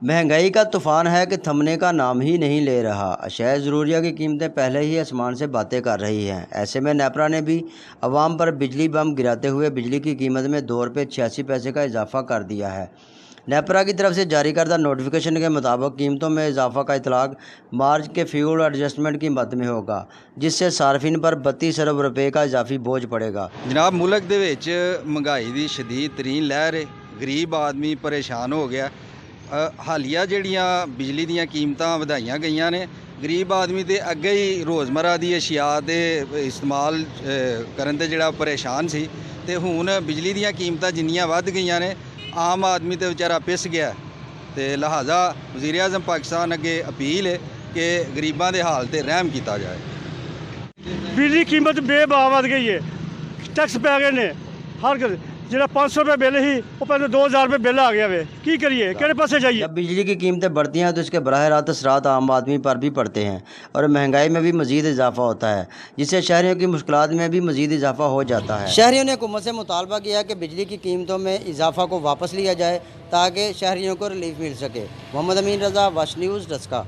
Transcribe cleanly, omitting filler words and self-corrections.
महंगाई का तूफान है कि थमने का नाम ही नहीं ले रहा। अशाया ज़रूरिया की कीमतें पहले ही आसमान से बातें कर रही हैं। ऐसे में नेपरा ने भी अवाम पर बिजली बम गिराते हुए बिजली की कीमत में 2 रुपये 86 पैसे का इजाफा कर दिया है। नेपरा की तरफ से जारी करदा नोटिफिकेशन के मुताबिक कीमतों में इजाफा का इतलाक मार्च के फ्यूल एडजस्टमेंट की मद में होगा, जिससे सार्फिन पर 32 अरब रुपये का इजाफी बोझ पड़ेगा। जनाब मुल्क दे विच महंगाई की शदीद तरीन लहर है। गरीब आदमी परेशान हो गया। हालिया जड़ियाँ बिजली दीयां कीमतां वधाइयां गईयां ने। गरीब आदमी तो अगे ही रोज़मर्रा की अशिया के इस्तेमाल करन ते जिहड़ा परेशान सी, ते हुण बिजली दीयां कीमतां जिन्नियां वध गईयां ने, आम आदमी तो बेचारा पिस गया। तो लिहाजा वज़ीर आज़म पाकिस्तान अगे अपील है कि गरीबां दे हाल ते रहम किया जाए। बिजली कीमत बेबाह वध गई है। टैक्स पै गए ने। हर जो 500 रुपये बिल ही वो पहले 2000 रुपये बिल आ गया वे। की करिए, किहड़े पासे जाइए। जब बिजली की कीमतें बढ़ती हैं तो इसके बराह रास्त असरात आम आदमी पर भी पड़ते हैं और महंगाई में भी मज़ीद इजाफा होता है, जिससे शहरियों की मुश्किलात में भी मज़ीद इजाफा हो जाता है। शहरियों ने हुकूमत से मुतालबा किया कि बिजली की कीमतों में इजाफा को वापस लिया जाए ताकि शहरियों को रिलीफ मिल सके। मोहम्मद अमीन रज़ा, वश न्यूज़, डस्का।